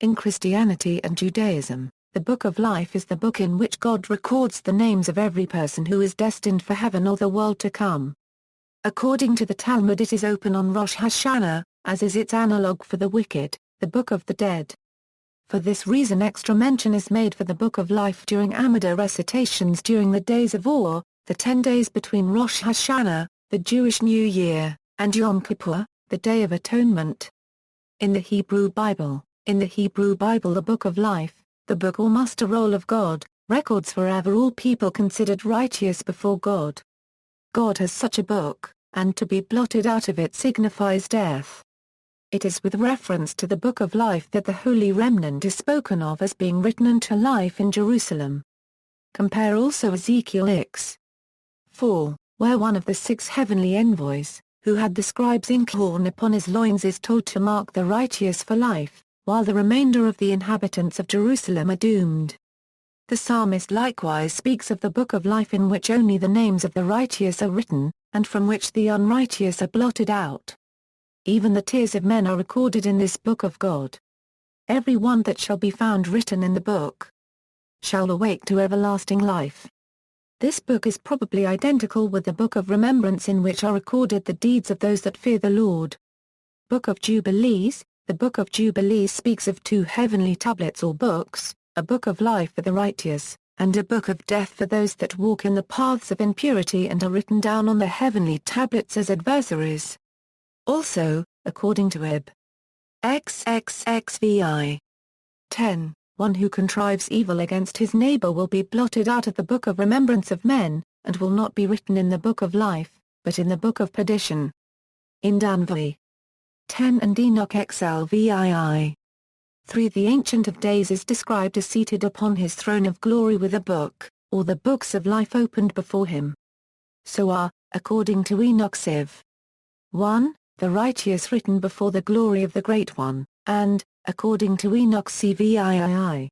In Christianity and Judaism, the Book of Life is the book in which God records the names of every person who is destined for heaven or the world to come. According to the Talmud, it is open on Rosh Hashanah, as is its analogue for the wicked, the Book of the Dead. For this reason extra mention is made for the Book of Life during Amidah recitations during the days of awe, the 10 days between Rosh Hashanah, the Jewish New Year, and Yom Kippur, the Day of Atonement. In the Hebrew Bible, the Book of Life, the book or muster roll of God, records forever all people considered righteous before God. God has such a book, and to be blotted out of it signifies death. It is with reference to the Book of Life that the Holy Remnant is spoken of as being written unto life in Jerusalem. Compare also Ezekiel x:4, where one of the 6 heavenly envoys, who had the scribe's inkhorn upon his loins, is told to mark the righteous for life, while the remainder of the inhabitants of Jerusalem are doomed. The psalmist likewise speaks of the Book of Life in which only the names of the righteous are written, and from which the unrighteous are blotted out. Even the tears of men are recorded in this book of God. Every one that shall be found written in the book shall awake to everlasting life. This book is probably identical with the Book of Remembrance, in which are recorded the deeds of those that fear the Lord. Book of Jubilees. The Book of Jubilees speaks of 2 heavenly tablets or books, a book of life for the righteous, and a book of death for those that walk in the paths of impurity and are written down on the heavenly tablets as adversaries. Also, according to Ib. XXXVI 10, one who contrives evil against his neighbor will be blotted out of the book of remembrance of men, and will not be written in the book of life, but in the book of perdition. In Danvi 10 and Enoch XLVII 3, the Ancient of Days is described as seated upon his throne of glory with a book, or the books of life opened before him. So are, according to Enoch Civ. 1, the righteous written before the glory of the Great One, and, according to Enoch CVII.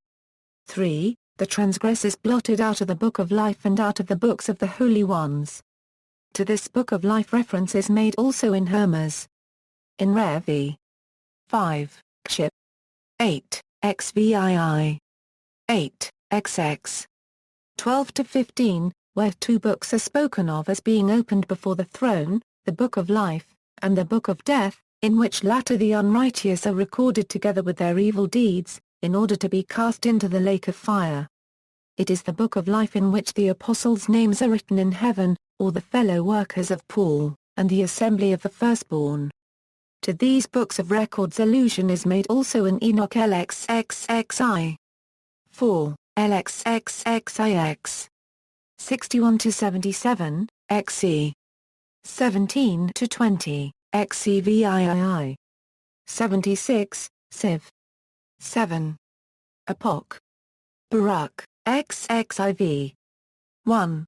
3, the transgressors blotted out of the book of life and out of the books of the holy ones. To this book of life reference is made also in Hermas. In Revi 5, Kship 8, XVII 8, XX 12-15, where 2 books are spoken of as being opened before the throne, the Book of Life, and the Book of Death, in which latter the unrighteous are recorded together with their evil deeds, in order to be cast into the lake of fire. It is the Book of Life in which the apostles' names are written in heaven, or the fellow workers of Paul, and the assembly of the firstborn. To these books of records allusion is made also in Enoch LXXXI 4, LXXXIX 61-77, XC 17-20, XCVII 76, Civ 7. Epoch Baruch XXIV 1.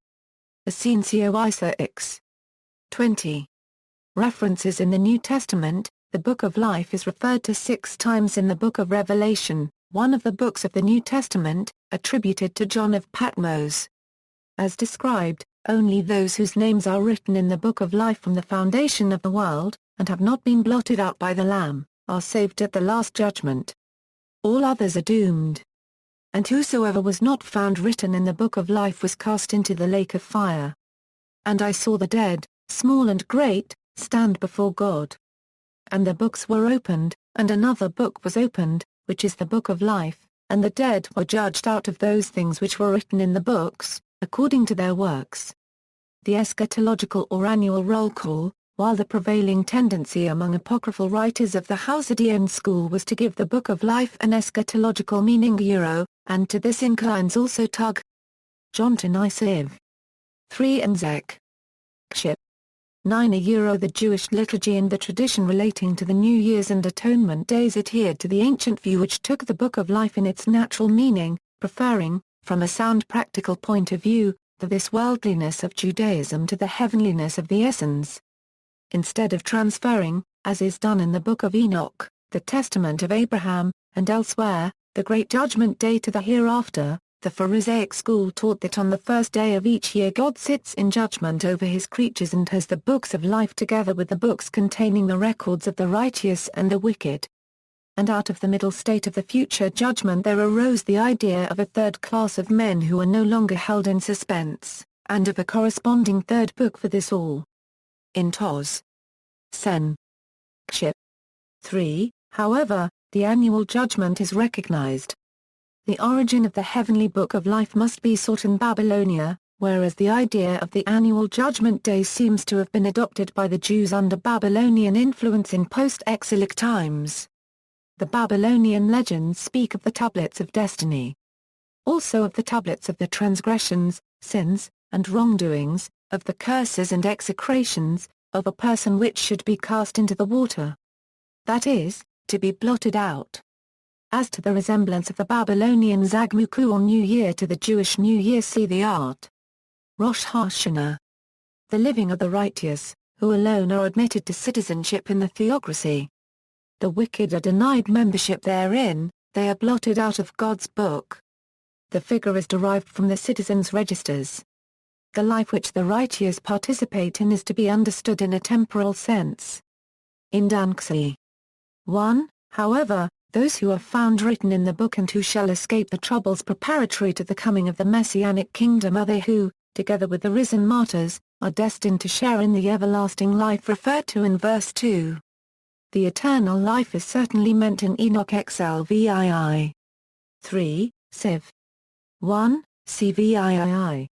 Ascencio Isa X 20. References in the New Testament. The Book of Life is referred to 6 times in the Book of Revelation, one of the books of the New Testament, attributed to John of Patmos. As described, only those whose names are written in the Book of Life from the foundation of the world, and have not been blotted out by the Lamb, are saved at the last judgment. All others are doomed. And whosoever was not found written in the Book of Life was cast into the lake of fire. And I saw the dead, small and great, stand before God. And the books were opened, and another book was opened, which is the Book of Life, and the dead were judged out of those things which were written in the books, according to their works. The eschatological or annual roll call, while the prevailing tendency among apocryphal writers of the Chaldean school was to give the Book of Life an eschatological meaning and to this inclines also Tug. John Tanai Civ 3 and Zech Kship 9 The Jewish liturgy and the tradition relating to the New Year's and Atonement days adhered to the ancient view which took the Book of Life in its natural meaning, preferring, from a sound practical point of view, this worldliness of Judaism to the heavenliness of the essence. Instead of transferring, as is done in the Book of Enoch, the testament of Abraham, and elsewhere, the Great Judgment Day to the hereafter, the Pharisaic school taught that on the first day of each year God sits in judgment over his creatures and has the books of life together with the books containing the records of the righteous and the wicked. and out of the middle state of the future judgment there arose the idea of a third class of men who are no longer held in suspense, and of a corresponding third book for this all. In Tos. Sen. Kship. 3, however, the annual judgment is recognized. The origin of the heavenly book of life must be sought in Babylonia, whereas the idea of the annual judgment day seems to have been adopted by the Jews under Babylonian influence in post-exilic times. The Babylonian legends speak of the tablets of destiny. Also of the tablets of the transgressions, sins, and wrongdoings, of the curses and execrations, of a person which should be cast into the water. That is, to be blotted out. As to the resemblance of the Babylonian Zagmuku or New Year to the Jewish New Year, see the art. Rosh Hashanah. The living are the righteous, who alone are admitted to citizenship in the theocracy. The wicked are denied membership therein, they are blotted out of God's book. The figure is derived from the citizens' registers. The life which the righteous participate in is to be understood in a temporal sense. In Danxi. 1, however, those who are found written in the book and who shall escape the troubles preparatory to the coming of the Messianic kingdom are they who, together with the risen martyrs, are destined to share in the everlasting life referred to in verse 2. The eternal life is certainly meant in Enoch XLVII. 3, Civ. 1, CVIII.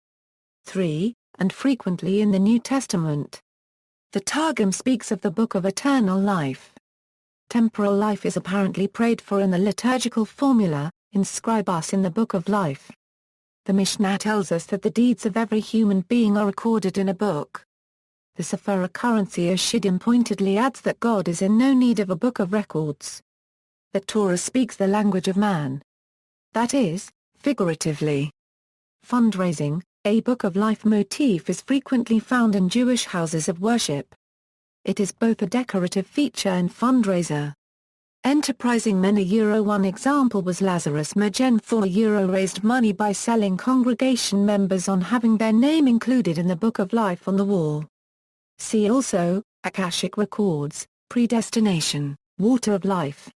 3, and frequently in the New Testament. The Targum speaks of the book of eternal life. Temporal life is apparently prayed for in the liturgical formula, inscribe us in the book of life. The Mishnah tells us that the deeds of every human being are recorded in a book. The Sefer HaCurrency Shiddim pointedly adds that God is in no need of a book of records. The Torah speaks the language of man. That is, figuratively. Fundraising, a book of life motif is frequently found in Jewish houses of worship. It is both a decorative feature and fundraiser. Enterprising men one example was Lazarus Magenthor raised money by selling congregation members on having their name included in the Book of Life on the wall. See also, Akashic Records, Predestination, Water of Life.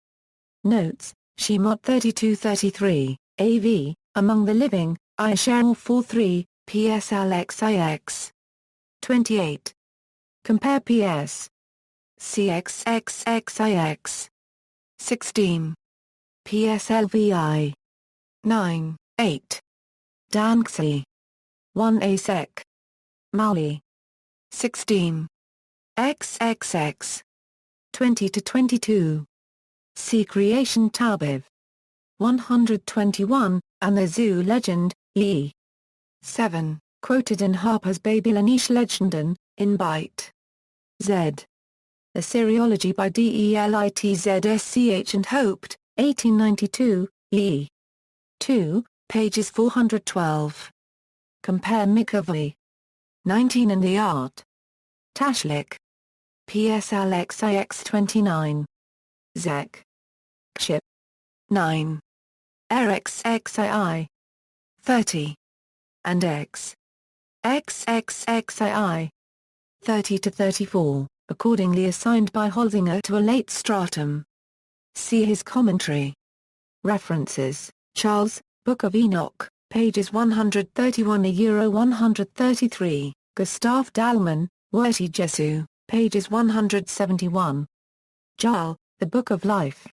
Notes, Shemot 32:33, AV, Among the Living, Ishael 4:3, PSLXIX. 28. Compare PS. CXXXIX. 16. PSLVI. 9, 8. Danxi. 1A Sec. Mauli. 16. XXX. 20-22. See Creation Tabiv. 121, and the Zoo Legend, E. 7, quoted in Harper's Babylonisch Legenden, in Byte. Z. A Seriology by Delitz and Hoped, 1892, E. 2, pages 412. Compare Mikavai. 19 and the Art. Tashlik. PSLXIX 29. Zek. Kship. 9. RXXII. 30. And X. XXXII. 30-34, accordingly assigned by Holzinger to a late stratum. See his commentary. References, Charles, Book of Enoch, pages 131-133, Gustav Dalman, Werti Jesu, pages 171. Jal, The Book of Life.